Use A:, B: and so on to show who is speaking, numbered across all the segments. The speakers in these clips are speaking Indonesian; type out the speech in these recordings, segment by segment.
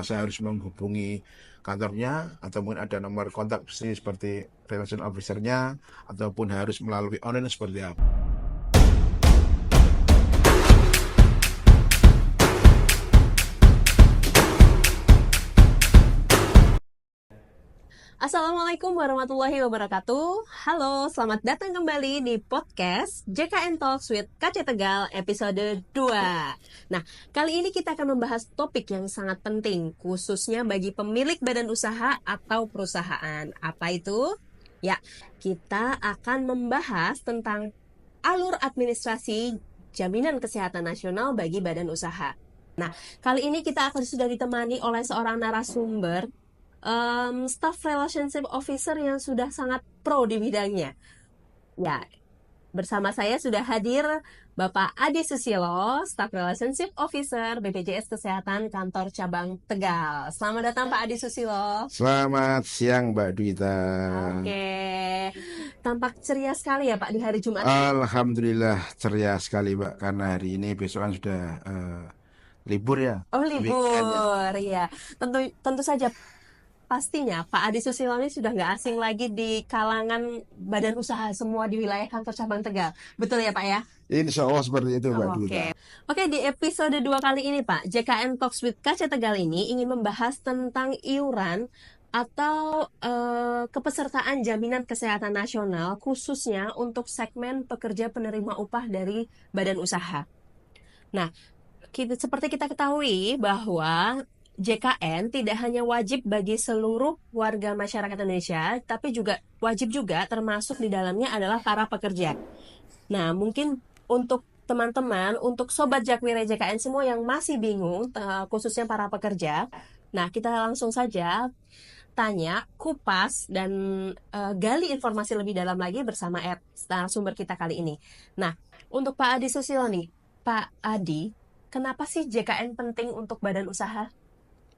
A: saya harus menghubungi kantornya atau mungkin ada nomor kontak seperti relation officer-nya ataupun harus melalui online seperti apa.
B: Assalamualaikum warahmatullahi wabarakatuh. Halo, selamat datang kembali di podcast JKN Talks with KC Tegal episode 2. Nah, kali ini kita akan membahas topik yang sangat penting, khususnya bagi pemilik badan usaha atau perusahaan. Apa itu? Ya, kita akan membahas tentang alur administrasi jaminan kesehatan nasional bagi badan usaha. Nah, kali ini kita akan sudah ditemani oleh seorang narasumber staff relationship officer yang sudah sangat pro di bidangnya. Ya, bersama saya sudah hadir Bapak Adi Susilo, staff relationship officer BPJS Kesehatan Kantor Cabang Tegal. Selamat datang Pak Adi Susilo.
A: Selamat siang Mbak Dwita.
B: Oke, tampak ceria sekali ya Pak di hari Jumat.
A: Alhamdulillah ceria sekali Mbak, karena hari ini besokan sudah libur ya.
B: Oh,
A: Weekend ya.
B: libur ya. Tentu saja pastinya Pak Adi Susilo ini sudah nggak asing lagi di kalangan badan usaha semua di wilayah kantor cabang Tegal. Betul ya Pak ya?
A: Insya Allah seperti itu Mbak Dwita.
B: Oke, di episode 2 kali ini Pak, JKN Talks with KC Tegal ini ingin membahas tentang iuran atau kepesertaan jaminan kesehatan nasional khususnya untuk segmen pekerja penerima upah dari badan usaha. Nah, seperti kita ketahui bahwa JKN tidak hanya wajib bagi seluruh warga masyarakat Indonesia, tapi juga wajib juga termasuk di dalamnya adalah para pekerja. Nah, mungkin untuk teman-teman, untuk Sobat Jakwire JKN semua yang masih bingung, khususnya para pekerja, nah kita langsung saja tanya, kupas, dan gali informasi lebih dalam lagi bersama narasumber kita kali ini. Nah, untuk Pak Adi Susilo nih, Pak Adi, kenapa sih JKN penting untuk badan usaha?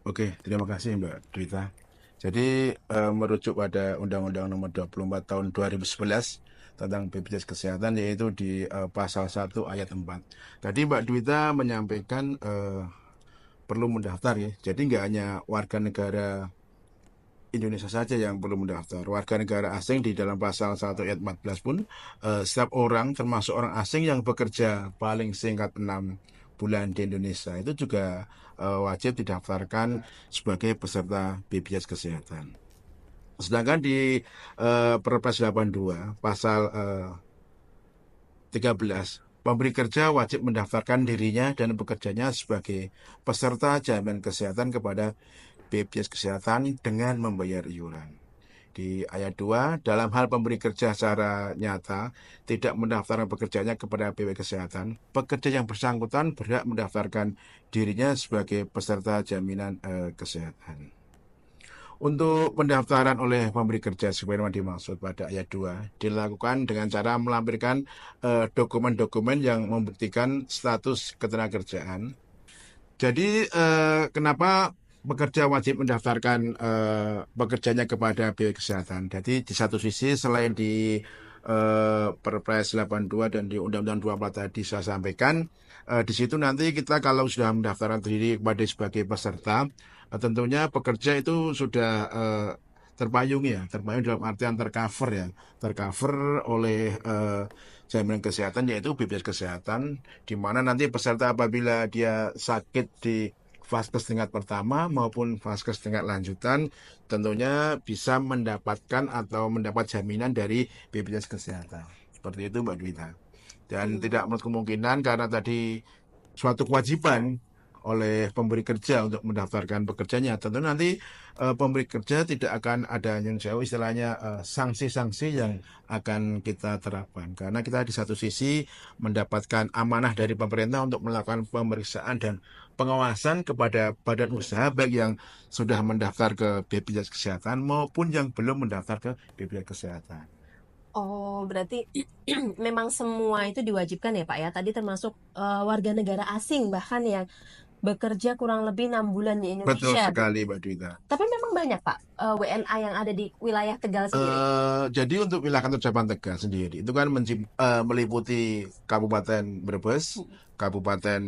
A: Oke, terima kasih Mbak Dwita. Jadi merujuk pada Undang-Undang Nomor 24 Tahun 2011 tentang BPJS Kesehatan, yaitu di pasal 1 ayat 4. Tadi Mbak Dwita menyampaikan perlu mendaftar ya. Jadi nggak hanya warga negara Indonesia saja yang perlu mendaftar. Warga negara asing di dalam pasal 1 ayat 14 pun setiap orang, termasuk orang asing yang bekerja paling singkat 6 bulan di Indonesia, itu juga wajib didaftarkan sebagai peserta BPJS Kesehatan. Sedangkan di Perpres 82 pasal 13, pemberi kerja wajib mendaftarkan dirinya dan pekerjanya sebagai peserta jaminan kesehatan kepada BPJS Kesehatan dengan membayar iuran. Di ayat 2, dalam hal pemberi kerja secara nyata tidak mendaftarkan pekerjanya kepada BPJS Kesehatan, pekerja yang bersangkutan berhak mendaftarkan dirinya sebagai peserta jaminan kesehatan. Untuk pendaftaran oleh pemberi kerja sebagaimana dimaksud pada ayat 2 dilakukan dengan cara melampirkan dokumen-dokumen yang membuktikan status ketenagakerjaan. Jadi kenapa pekerja wajib mendaftarkan pekerjanya kepada BPJS Kesehatan? Jadi di satu sisi selain di Perpres 82 dan di Undang-Undang 24 tadi saya sampaikan, di situ nanti kita kalau sudah mendaftarkan diri kepada sebagai peserta, tentunya pekerja itu sudah terpayung dalam artian tercover ya, tercover oleh jaminan kesehatan yaitu BPJS Kesehatan, di mana nanti peserta apabila dia sakit di vaskes tingkat pertama maupun vaskes tingkat lanjutan tentunya bisa mendapatkan atau mendapat jaminan dari BPJS Kesehatan. Seperti itu Mbak Dwita. Dan tidak menutup kemungkinan karena tadi suatu kewajiban oleh pemberi kerja untuk mendaftarkan pekerjanya, tentu nanti pemberi kerja tidak akan ada yang jauh istilahnya sanksi-sanksi yang akan kita terapkan, karena kita di satu sisi mendapatkan amanah dari pemerintah untuk melakukan pemeriksaan dan pengawasan kepada badan usaha baik yang sudah mendaftar ke BPJS Kesehatan maupun yang belum mendaftar ke BPJS Kesehatan.
B: Oh, berarti memang semua itu diwajibkan ya Pak ya. Tadi termasuk warga negara asing bahkan yang bekerja kurang lebih 6 bulan di
A: Betul
B: Indonesia.
A: sekali Mbak Dwita.
B: Tapi memang banyak Pak WNA yang ada di wilayah Tegal sendiri.
A: Jadi untuk wilayah kantor cabang Tegal sendiri itu kan meliputi Kabupaten Brebes, Kabupaten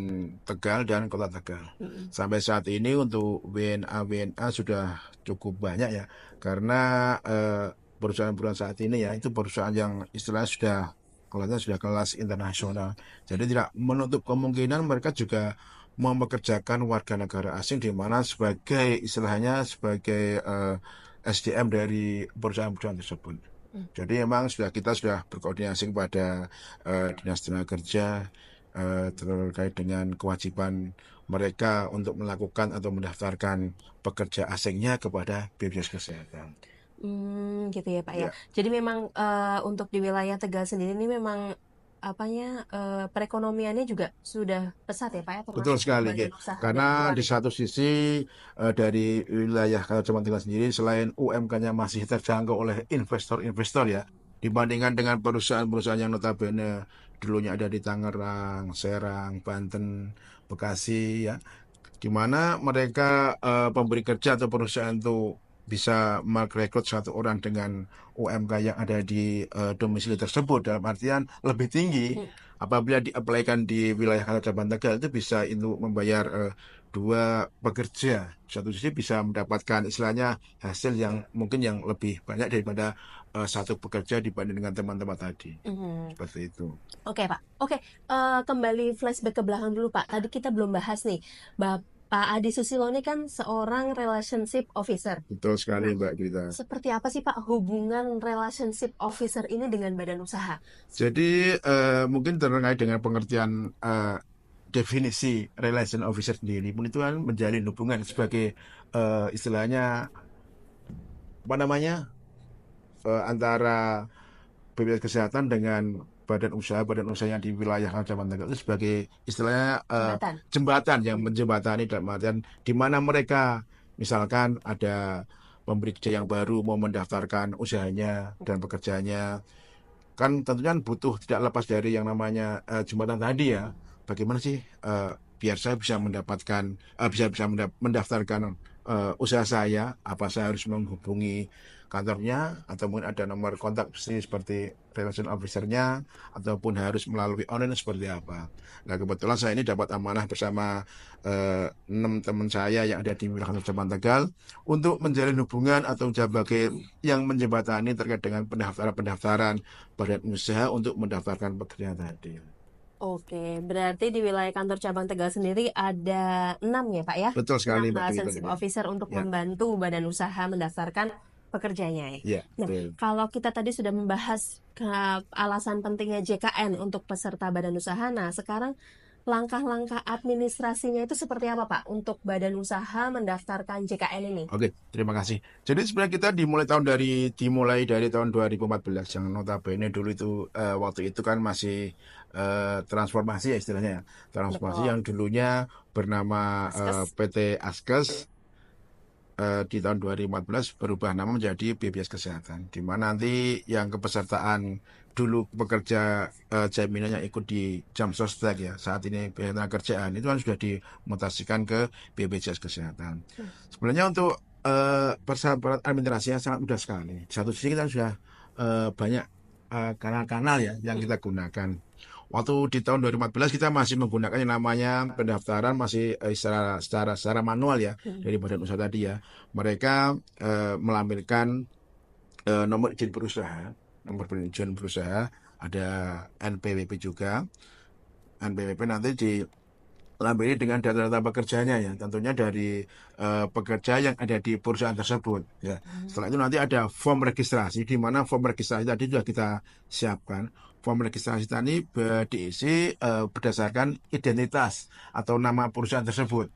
A: Tegal dan Kota Tegal. Sampai saat ini untuk WNA sudah cukup banyak ya, karena perusahaan-perusahaan saat ini ya itu perusahaan yang istilahnya sudah kelas internasional. Jadi tidak menutup kemungkinan mereka juga mempekerjakan warga negara asing di mana sebagai istilahnya sebagai SDM dari perusahaan-perusahaan tersebut. Jadi memang kita sudah berkoordinasi kepada Dinas Tenaga Kerja terkait dengan kewajiban mereka untuk melakukan atau mendaftarkan pekerja asingnya kepada BPJS Kesehatan.
B: Gitu ya Pak ya.
A: Ya,
B: Jadi memang untuk di wilayah Tegal sendiri ini memang perekonomiannya juga sudah pesat ya Pak ya,
A: betul
B: termasuk
A: sekali, Ki.
B: badan usaha dan
A: Karena
B: UAN.
A: di satu sisi dari wilayah Kalimantan Tengah sendiri, selain UMK-nya masih terjangkau oleh investor-investor ya, dibandingkan dengan perusahaan-perusahaan yang notabene dulunya ada di Tangerang, Serang, Banten, Bekasi ya, di mana mereka pemberi kerja atau perusahaan itu bisa merekrut satu orang dengan UMK yang ada di domisili tersebut, dalam artian lebih tinggi apabila diaplikan di wilayah Kalimantan Tegal itu bisa itu membayar dua pekerja. Satu sisi bisa mendapatkan istilahnya hasil yang mungkin yang lebih banyak daripada satu pekerja dibanding dengan teman-teman tadi.
B: Mhm.
A: Seperti itu.
B: Oke Pak, oke, kembali flashback ke belakang dulu Pak. Tadi kita belum bahas nih, Bapak Adi Susilo ini kan seorang relationship officer.
A: Betul sekali,
B: Nah,
A: Mbak Gita.
B: seperti apa sih Pak hubungan relationship officer ini dengan badan usaha?
A: Jadi mungkin terkait dengan pengertian definisi relation officer sendiri pun itu kan menjalin hubungan sebagai istilahnya apa namanya antara BPJS Kesehatan dengan badan usaha yang di wilayah Kalimantan Tengah itu sebagai istilahnya
B: Jembatan.
A: jembatan yang menjembatani dalam artian di mana mereka misalkan ada pemberi kerja yang baru mau mendaftarkan usahanya dan pekerjaannya, kan tentunya butuh tidak lepas dari yang namanya jembatan tadi ya. Bagaimana sih biar saya bisa mendapatkan bisa mendaftarkan usaha saya, apa saya harus menghubungi kantornya atau mungkin ada nomor kontak seperti relation officer-nya ataupun harus melalui online seperti apa. Nah kebetulan saya ini dapat amanah bersama 6 teman saya yang ada di wilayah Kecamatan Tegal untuk menjalin hubungan atau sebagai yang menjembatani terkait dengan pendaftaran badan usaha untuk mendaftarkan pekerjaan tadi.
B: Oke, berarti di wilayah kantor cabang Tegal sendiri ada 6 ya Pak ya?
A: Betul
B: 6
A: sekali, Mbak Dwi.
B: relationship officer untuk
A: Ya,
B: membantu badan usaha mendaftarkan pekerjanya ya.
A: ya,
B: Nah,
A: betul.
B: kalau kita tadi sudah membahas alasan pentingnya JKN untuk peserta badan usaha, nah sekarang langkah-langkah administrasinya itu seperti apa Pak untuk badan usaha mendaftarkan JKN ini?
A: Oke, terima kasih. Jadi sebenarnya kita dimulai dari tahun 2014 yang notabene dulu itu waktu itu kan masih transformasi ya istilahnya ya. Transformasi
B: Betul.
A: yang dulunya bernama
B: Askes.
A: PT Askes di tahun 2014 berubah nama menjadi BPJS Kesehatan, di mana nanti yang kepesertaan dulu pekerja jaminan yang ikut di jam sostek ya saat ini kerjaan itu kan sudah dimutasikan ke BPJS Kesehatan. Sebenarnya untuk persyaratan administrasinya sangat mudah sekali. Di satu sisi kita sudah banyak kanal-kanal ya yang kita gunakan. Waktu di tahun 2014 kita masih menggunakan yang namanya pendaftaran masih secara manual ya dari badan usaha tadi ya. Mereka melampirkan nomor izin berusaha, ada NPWP juga. NPWP nanti dilampiri dengan data-data pekerjanya ya, tentunya dari pekerja yang ada di perusahaan tersebut ya. Setelah itu nanti ada form registrasi, di mana form registrasi tadi sudah kita siapkan. Form registrasi tadi diisi berdasarkan identitas atau nama perusahaan tersebut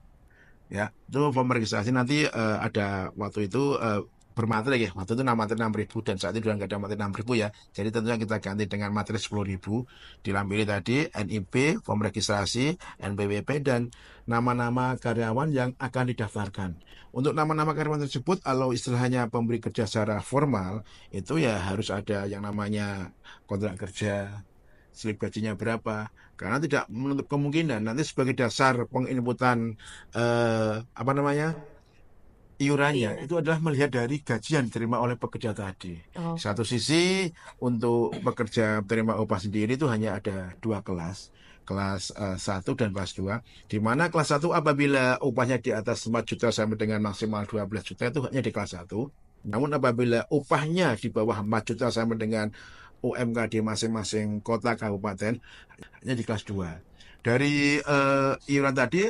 A: ya. Itu form registrasi nanti ada waktu itu bermateri ya, waktu itu materi 6.000 dan saat itu sudah nggak ada materi 6.000 ya, jadi tentunya kita ganti dengan materi 10.000. Dilampiri tadi NIP, form registrasi, NPWP, dan nama-nama karyawan yang akan didaftarkan. Untuk nama-nama karyawan tersebut kalau istilahnya pemberi kerja secara formal itu ya harus ada yang namanya kontrak kerja, slip gajinya berapa, karena tidak menutup kemungkinan nanti sebagai dasar penginputan apa namanya iurannya
B: Iya.
A: itu adalah melihat dari gaji yang diterima oleh pekerja tadi.
B: Oh,
A: Satu sisi untuk pekerja terima upah sendiri itu hanya ada dua kelas. kelas 1 dan kelas 2, di mana kelas 1 apabila upahnya di atas 4 juta sampai dengan maksimal 12 juta itu hanya di kelas 1. Namun apabila upahnya di bawah 4 juta sampai dengan UMK di masing-masing kota kabupaten hanya di kelas 2. Dari iuran tadi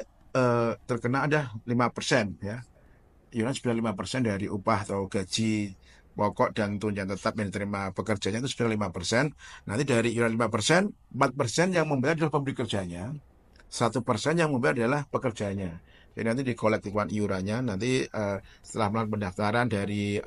A: terkena ada 5% ya. Iuran sudah 5% dari upah atau gaji pokok dan tunjangan tetap yang diterima pekerjanya itu sudah 5%. Nanti dari iuran 5%, 4% yang membayar adalah pemberi kerjanya, 1% yang membayar adalah pekerjanya. Jadi nanti dikolektifkan iurannya, nanti setelah melakukan pendaftaran dari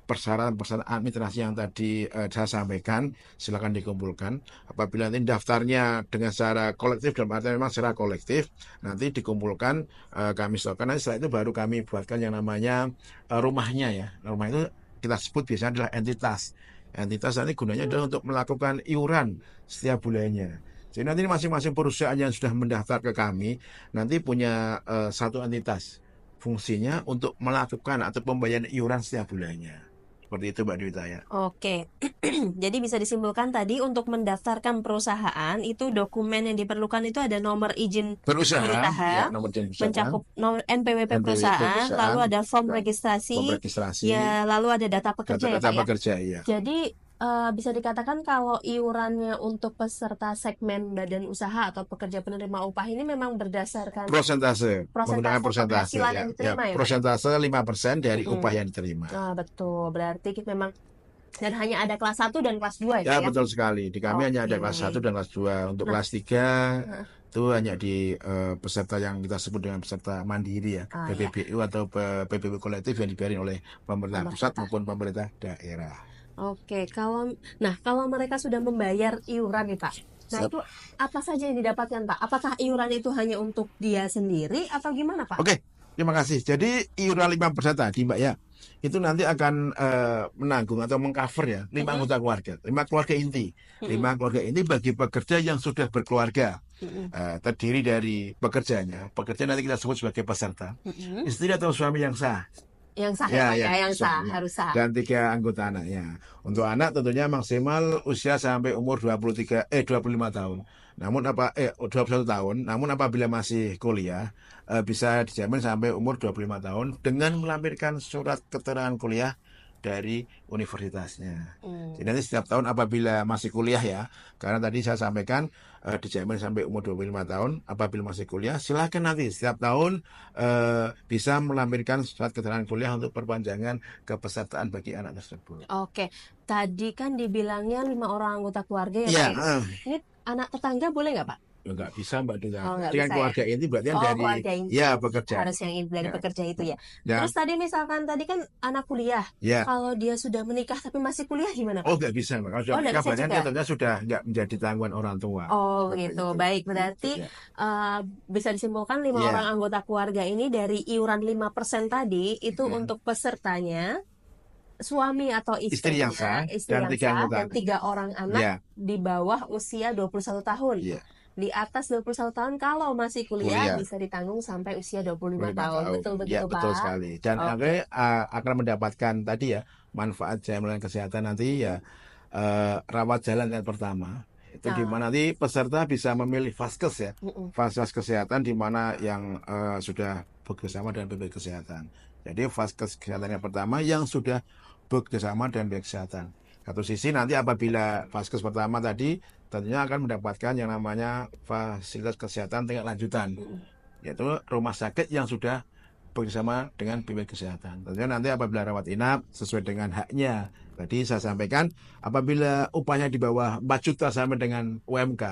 A: persyaratan-persyaratan administrasi yang tadi saya sampaikan, silakan dikumpulkan. Apabila nanti daftarnya dengan secara kolektif, dan artinya memang secara kolektif, nanti dikumpulkan, kami setorkan, nanti setelah itu baru kami buatkan yang namanya rumahnya ya. Rumah itu kita sebut biasanya adalah entitas. Entitas nanti gunanya adalah untuk melakukan iuran setiap bulannya. Jadi nanti masing-masing perusahaan yang sudah mendaftar ke kami nanti punya satu entitas. Fungsinya untuk melakukan atau pembayaran iuran setiap bulannya. Seperti itu Mbak Dwita ya.
B: Oke, jadi bisa disimpulkan tadi untuk mendaftarkan perusahaan itu dokumen yang diperlukan itu ada nomor izin
A: Berusaha,
B: berusaha,
A: ya, nomor izin perusahaan,
B: mencakup nomor NPWP
A: NPWP
B: perusahaan, lalu ada form
A: form
B: registrasi,
A: registrasi,
B: ya lalu ada data pekerja ya
A: data
B: Pak ya.
A: pekerja ya.
B: Jadi bisa dikatakan kalau iurannya untuk peserta segmen badan usaha atau pekerja penerima upah ini memang berdasarkan
A: Persentase, menggunakan persentase
B: penghasilan
A: ya.
B: yang diterima ya Pak?
A: Persentase 5% dari upah yang diterima.
B: Betul, berarti memang dan hanya ada kelas 1 dan kelas 2 ya
A: Ya,
B: Pak ya?
A: betul sekali. Di kami hanya ada kelas 1 dan kelas 2. Untuk kelas 3 itu hanya di peserta yang kita sebut dengan peserta mandiri ya, PPBU atau PPBU kolektif yang dibayarin oleh pemerintah pusat maupun pemerintah daerah.
B: Oke, kalau mereka sudah membayar iuran nih Pak, nah itu apa saja yang didapatkan Pak? Apakah iuran itu hanya untuk dia sendiri atau gimana Pak?
A: Oke, terima kasih. Jadi iuran 5% tadi Mbak ya, itu nanti akan menanggung atau mengcover ya 5 anggota keluarga, 5 keluarga inti. 5 keluarga inti bagi pekerja yang sudah berkeluarga. Terdiri dari pekerja nanti kita sebut sebagai peserta, istri atau suami yang sah.
B: Yang sah yang sah, harus sah.
A: Dan 3 anggota anaknya. Untuk anak tentunya maksimal usia sampai umur 25 tahun. Namun 21 tahun, namun apabila masih kuliah bisa dijamin sampai umur 25 tahun dengan melampirkan surat keterangan kuliah dari universitasnya. Jadi nanti setiap tahun apabila masih kuliah ya, karena tadi saya sampaikan dijamin sampai umur 25 tahun, apabila masih kuliah silahkan nanti setiap tahun bisa melampirkan surat keterangan kuliah untuk perpanjangan kepesertaan bagi anak tersebut.
B: Oke, tadi kan dibilangnya 5 orang anggota keluarga ya Pak? Ini anak tetangga boleh nggak Pak?
A: Nggak bisa Mbak Dila.
B: Dengan
A: keluarga inti berarti dari pekerja.
B: Harus yang inti dari pekerja itu ya. Terus tadi misalkan tadi kan anak kuliah. Kalau dia sudah menikah tapi masih kuliah gimana Pak?
A: Oh nggak bisa Mbak. Kalau sudah menikah berarti tentunya sudah nggak menjadi tanggungan orang tua.
B: Oh gitu. Baik, berarti bisa disimpulkan 5 orang anggota keluarga ini dari iuran 5% tadi itu untuk pesertanya suami atau istri yang sah, dan 3 orang anak di bawah usia 21 tahun. Di atas 21 tahun kalau masih kuliah bisa ditanggung sampai usia 25 tahun. Betul
A: ya,
B: Pak?
A: Betul sekali. Dan akan mendapatkan tadi ya manfaat jaminan kesehatan nanti ya rawat jalan yang pertama. Itu di mana nanti peserta bisa memilih vaskes ya. Fasilitas kesehatan di mana yang sudah bekerjasama dengan BPJS Kesehatan. Jadi vaskes kesehatan yang pertama yang sudah bekerjasama dengan BPJS Kesehatan. Satu sisi nanti apabila vaskes pertama tadi tentunya akan mendapatkan yang namanya fasilitas kesehatan tingkat lanjutan, yaitu rumah sakit yang sudah bekerjasama dengan BPJS Kesehatan. Tentunya nanti apabila rawat inap sesuai dengan haknya. Tadi saya sampaikan apabila upahnya di bawah 4 juta sampai dengan UMK,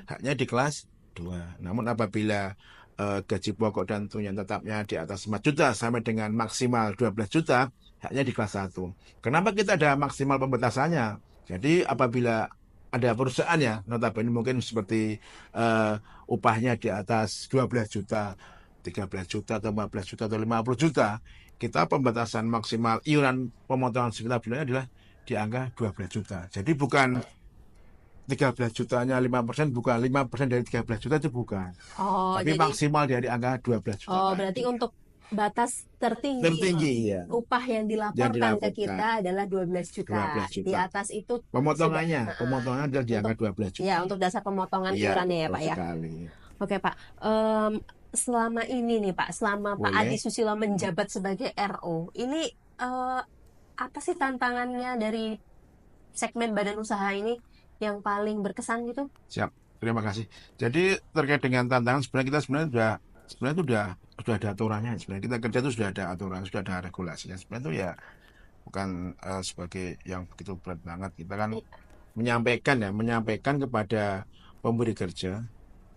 A: haknya di kelas 2. Namun apabila gaji pokok dan tunjangan tetapnya di atas 4 juta sampai dengan maksimal 12 juta, haknya di kelas 1. Kenapa kita ada maksimal pembatasannya? Jadi apabila ada perusahaan ya, notabene mungkin seperti upahnya di atas 12 juta, 13 juta atau 14 juta atau 50 juta, kita pembatasan maksimal iuran pemotongan setiap bulannya adalah di angka 12 juta. Jadi bukan 13 jutanya 5%, bukan 5% dari 13 juta itu bukan. Tapi maksimal dari angka 12 juta.
B: Berarti untuk batas tertinggi
A: tertinggi ya
B: upah yang
A: yang
B: dilaporkan ke
A: dilaporkan
B: kita adalah 12 juta.
A: 12
B: Di
A: juta.
B: atas itu sudah
A: Pemotongannya adalah di angka
B: untuk
A: 12
B: ya
A: juta.
B: untuk dasar pemotongan
A: Iya,
B: iurannya ya
A: betul
B: Pak ya.
A: sekali.
B: Oke Pak, selama ini nih Pak, selama Pak
A: Boleh.
B: Adi Susilo menjabat sebagai RO, ini apa sih tantangannya dari segmen badan usaha ini yang paling berkesan gitu?
A: Siap. Terima kasih. Jadi terkait dengan tantangan sebenarnya kita sebenarnya itu sudah ada aturannya. Sebenarnya kita kerja itu sudah ada aturan, sudah ada regulasinya. Sebenarnya itu ya bukan sebagai yang begitu berat banget. Kita kan menyampaikan kepada pemberi kerja,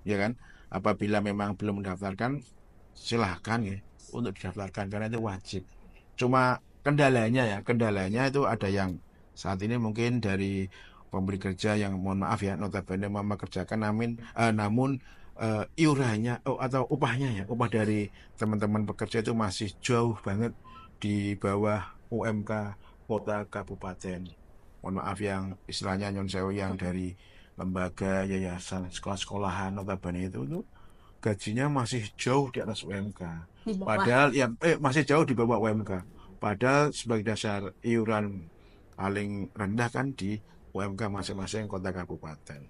A: ya kan, apabila memang belum mendaftarkan silahkan ya untuk didaftarkan karena itu wajib. Cuma kendalanya itu ada yang saat ini mungkin dari pemberi kerja yang mohon maaf ya notabene mempekerjakan namun iurannya atau upah dari teman-teman pekerja itu masih jauh banget di bawah UMK kota kabupaten. Mohon maaf yang istilahnya nyon sewu yang dari lembaga, yayasan, sekolah-sekolahan notabene itu gajinya masih jauh di atas UMK.
B: Di bawah.
A: Padahal masih jauh di bawah UMK. Padahal sebagai dasar iuran paling rendah kan di UMK masing-masing kota kabupaten.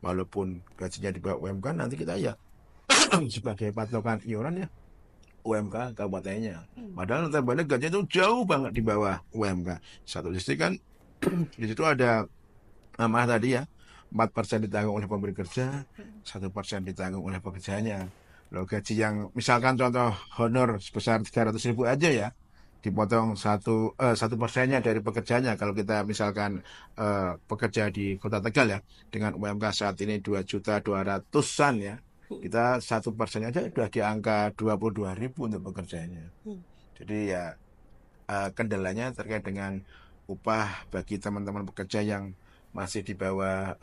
A: Walaupun gajinya di bawah UMK, nanti kita ya sebagai patokan iuran ya UMK kabupatennya. Padahal notabene gajinya itu jauh banget di bawah UMK. Satu sisi kan di situ ada amanah tadi ya, 4% ditanggung oleh pemberi kerja, 1% ditanggung oleh pekerjanya. Loh, gaji yang misalkan contoh honor sebesar 300.000 aja ya, dipotong 1% dari pekerjanya. Kalau kita misalkan pekerja di Kota Tegal ya, dengan UMK saat ini 2.200.000-an ya, kita 1% aja sudah di angka 22.000 untuk pekerjanya. Jadi ya kendalanya terkait dengan upah bagi teman-teman pekerja yang masih di bawah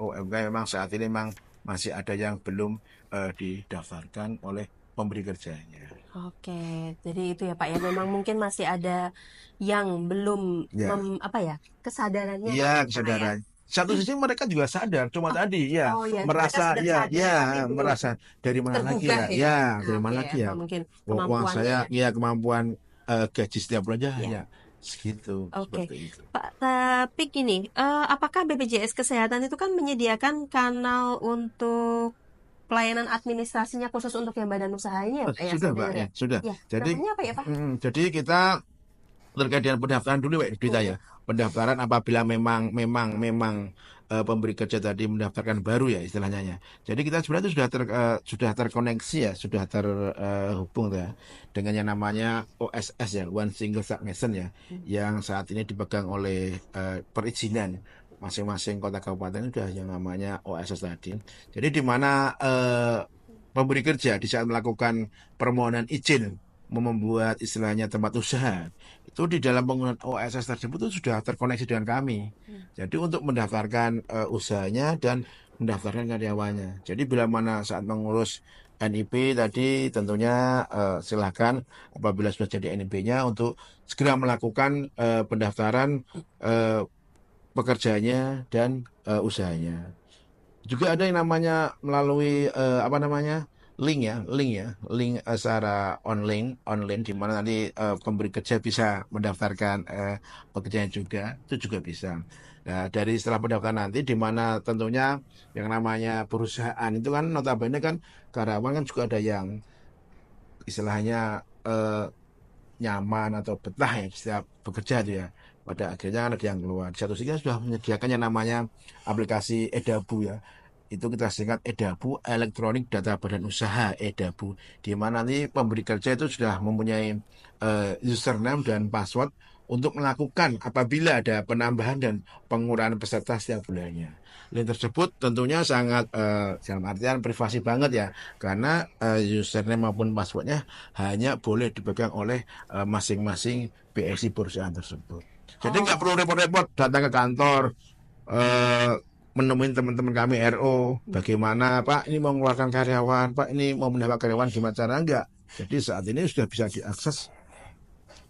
A: UMK memang saat ini memang masih ada yang belum didaftarkan oleh pemberi kerjanya.
B: Oke, jadi itu ya Pak ya. Memang mungkin masih ada yang belum
A: Ya.
B: kesadarannya.
A: Iya,
B: Pak, ya.
A: kesadaran. Satu sisi mereka juga sadar, cuma tadi ya
B: Oh ya, mereka
A: merasa
B: sudah
A: ya
B: sadar, tapi belum
A: merasa dari mana lagi
B: tergugah
A: ya,
B: ya.
A: dari mana
B: Oke,
A: lagi ya.
B: atau mungkin
A: Uang
B: kemampuannya
A: saya
B: ya.
A: kemampuan gaji setiap bulan aja
B: Ya.
A: hanya segitu
B: Oke,
A: seperti itu.
B: Pak, tapi gini, apakah BPJS Kesehatan itu kan menyediakan kanal untuk pelayanan administrasinya khusus untuk yang badan usaha ini ya Pak ya,
A: Sudah
B: saya
A: Pak
B: dengar
A: ya,
B: ya?
A: sudah.
B: Ya,
A: Jadi
B: namanya apa ya Pak?
A: jadi kita terkait dengan pendaftaran dulu Dita ya. Pendaftaran apabila memang pemberi kerja tadi mendaftarkan baru ya istilahnya ya. Jadi kita sebenarnya itu sudah terkoneksi ya, sudah terhubung ya dengan yang namanya OSS ya, One Single Submission ya, yang saat ini dipegang oleh perizinan masing-masing kota kabupaten sudah yang namanya OSS tadi. Jadi di mana pemberi kerja di saat melakukan permohonan izin membuat istilahnya tempat usaha itu di dalam penggunaan OSS tersebut itu sudah terkoneksi dengan kami. Jadi untuk mendaftarkan usahanya dan mendaftarkan karyawannya. Jadi bila mana saat mengurus NIP tadi tentunya silahkan apabila sudah jadi NIP-nya untuk segera melakukan pendaftaran pekerjanya dan usahanya. Juga ada yang namanya melalui link secara online di mana nanti pemberi kerja bisa mendaftarkan pekerjaan juga, itu juga bisa. Nah, dari setelah pendaftaran nanti di mana tentunya yang namanya perusahaan itu kan notabene kan karyawan kan juga ada yang istilahnya nyaman atau betah ya setiap bekerja itu ya. Pada akhirnya kan ada yang keluar. Di satu sisi kita sudah menyediakan yang namanya aplikasi Edabu ya. Itu kita singkat Edabu, Elektronik Data Badan Usaha Edabu. Di mana nanti pemberi kerja itu sudah mempunyai username dan password untuk melakukan apabila ada penambahan dan pengurangan peserta setiap bulannya. Link tersebut tentunya sangat dalam artian privasi banget ya. Karena username maupun passwordnya hanya boleh dipegang oleh masing-masing BSI perusahaan tersebut. Jadi nggak perlu repot-repot datang ke kantor menemuin teman-teman kami RO. Bagaimana Pak ini mau mengeluarkan karyawan, Pak ini mau mendapat karyawan gimana cara enggak. Jadi saat ini sudah bisa diakses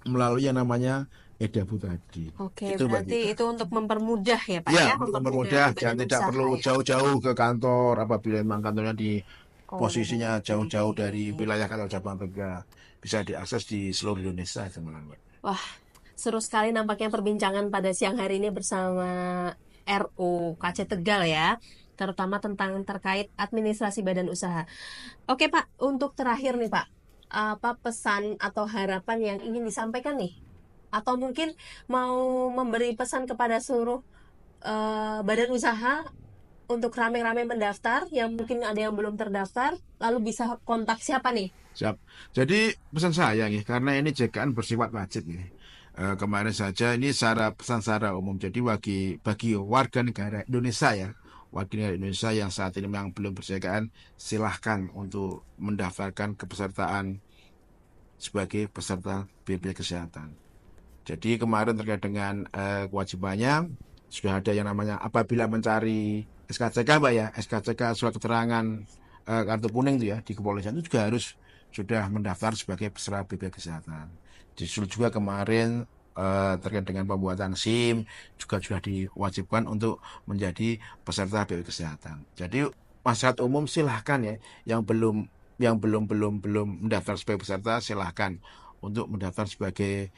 A: melalui yang namanya Edabu tadi.
B: Oke,
A: Itu
B: berarti itu untuk mempermudah ya Pak ya,
A: mempermudah dan tidak perlu jauh-jauh ke kantor apabila memang kantornya di posisinya jauh-jauh dari
B: Oke.
A: wilayah kantor cabang Tegal, bisa diakses di seluruh Indonesia teman-teman.
B: Wah, seru sekali nampaknya perbincangan pada siang hari ini bersama RU KC Tegal ya, terutama tentang terkait administrasi badan usaha. Oke Pak, untuk terakhir nih Pak, apa pesan atau harapan yang ingin disampaikan nih? Atau mungkin mau memberi pesan kepada seluruh badan usaha untuk rame-rame mendaftar, yang mungkin ada yang belum terdaftar, lalu bisa kontak siapa nih?
A: Siap. Jadi pesan saya nih, karena ini JKN bersifat wajib nih. Kemarin saja ini pesan secara umum. Jadi bagi warga negara Indonesia ya, warga negara Indonesia yang saat ini memang belum ber-JKN, silahkan untuk mendaftarkan kepesertaan sebagai peserta BPJS Kesehatan. Jadi kemarin terkait dengan kewajibannya sudah ada yang namanya apabila mencari SKCK Mbak ya, SKCK surat keterangan kartu kuning itu ya di kepolisian itu juga harus sudah mendaftar sebagai peserta BPJS Kesehatan. Justru juga kemarin terkait dengan pembuatan SIM juga sudah diwajibkan untuk menjadi peserta BPJS Kesehatan. Jadi masyarakat umum silahkan ya yang belum mendaftar sebagai peserta silahkan untuk mendaftar sebagai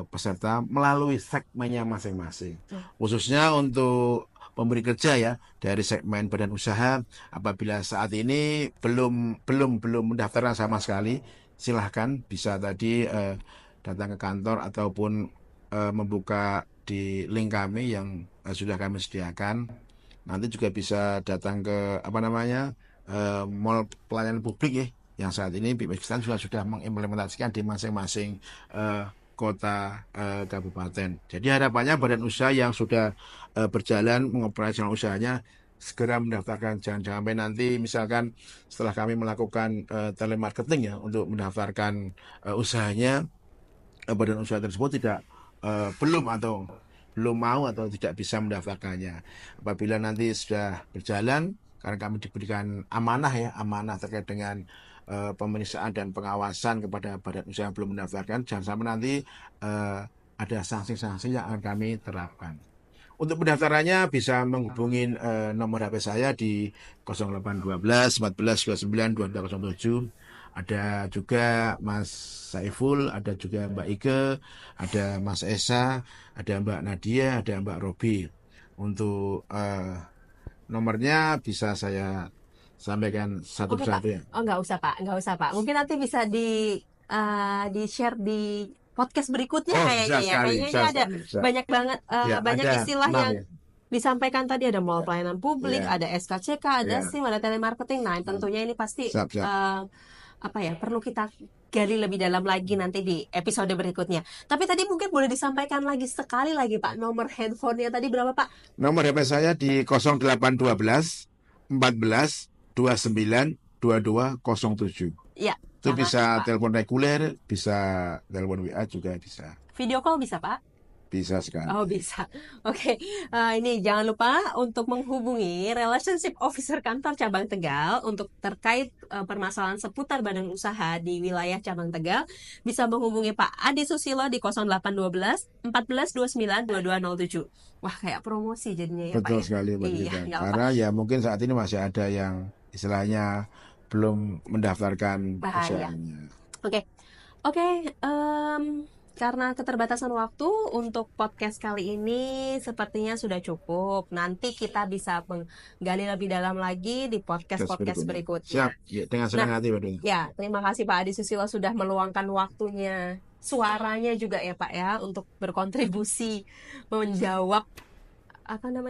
A: peserta melalui segmennya masing-masing. Khususnya untuk pemberi kerja ya dari segmen badan usaha, apabila saat ini belum mendaftarkan sama sekali, silahkan bisa tadi datang ke kantor ataupun membuka di link kami yang sudah kami sediakan. Nanti juga bisa datang ke mall pelayanan publik ya, yang saat ini BPJS sudah mengimplementasikan di masing-masing kota kabupaten. Jadi harapannya badan usaha yang sudah berjalan mengoperasional usahanya segera mendaftarkan. Jangan sampai nanti misalkan setelah kami melakukan telemarketing ya untuk mendaftarkan usahanya, badan usaha tersebut belum mau atau tidak bisa mendaftarkannya. Apabila nanti sudah berjalan, karena kami diberikan amanah terkait dengan pemeriksaan dan pengawasan kepada badan usaha yang belum mendaftarkan, jangan sampai nanti ada sanksi-sanksi yang akan kami terapkan. Untuk pendaftarannya bisa menghubungi nomor HP saya di 0812 14 29 2207. Ada juga Mas Saiful, ada juga Mbak Ike, ada Mas Esa, ada Mbak Nadia, ada Mbak Robi. Untuk nomornya bisa saya sampaikan satu
B: Oke Pak,
A: persatu ya.
B: oh nggak usah Pak. Mungkin nanti bisa di share di podcast berikutnya
A: Oh,
B: kayaknya
A: bisa
B: ya.
A: sekali,
B: Kayaknya
A: bisa
B: ini ada
A: sekali, bisa.
B: banyak banget
A: Ya,
B: banyak
A: ada
B: istilah
A: 6
B: yang
A: ya.
B: disampaikan tadi, ada mall pelayanan publik,
A: Ya,
B: ada SKCK, ada
A: ya.
B: SIM, ada telemarketing. Nah, tentunya ini pasti
A: Siap, siap.
B: perlu kita gali lebih dalam lagi nanti di episode berikutnya. Tapi tadi mungkin boleh disampaikan lagi sekali lagi Pak, nomor handphonenya tadi berapa Pak?
A: Nomor HP saya di 0812 14 29 2207.
B: Ya,
A: Itu
B: jangan
A: bisa
B: lupa.
A: telepon reguler, bisa telepon WA juga bisa.
B: Video call bisa Pak?
A: Bisa sekali.
B: Oh bisa. Oke. Ini jangan lupa untuk menghubungi Relationship Officer Kantor Cabang Tegal untuk terkait permasalahan seputar badan usaha di wilayah Cabang Tegal. Bisa menghubungi Pak Adi Susilo di 0812 14 29 2207. Wah, kayak promosi jadinya ya Pak
A: Betul
B: ya.
A: sekali Mbak
B: Iya,
A: Rita.
B: nggak apa.
A: Karena ya mungkin saat ini masih ada yang istilahnya belum mendaftarkan
B: Bahaya.
A: usahanya.
B: Oke. Karena keterbatasan waktu untuk podcast kali ini sepertinya sudah cukup. Nanti kita bisa menggali lebih dalam lagi di podcast-podcast berikutnya.
A: Siap, ya, dengan senang hati Mbak Rita.
B: Ya, terima kasih Pak Adi Susilo sudah meluangkan waktunya, suaranya juga ya Pak ya, untuk berkontribusi menjawab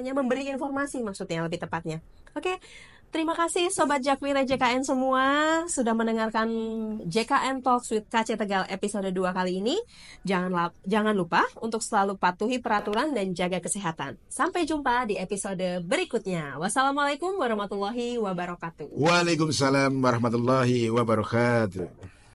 B: memberi informasi maksudnya lebih tepatnya. Oke. Terima kasih Sobat Jakwira JKN semua sudah mendengarkan JKN Talks with KC Tegal episode 2 kali ini. Jangan lupa untuk selalu patuhi peraturan dan jaga kesehatan. Sampai jumpa di episode berikutnya. Wassalamualaikum warahmatullahi wabarakatuh.
A: Waalaikumsalam warahmatullahi wabarakatuh.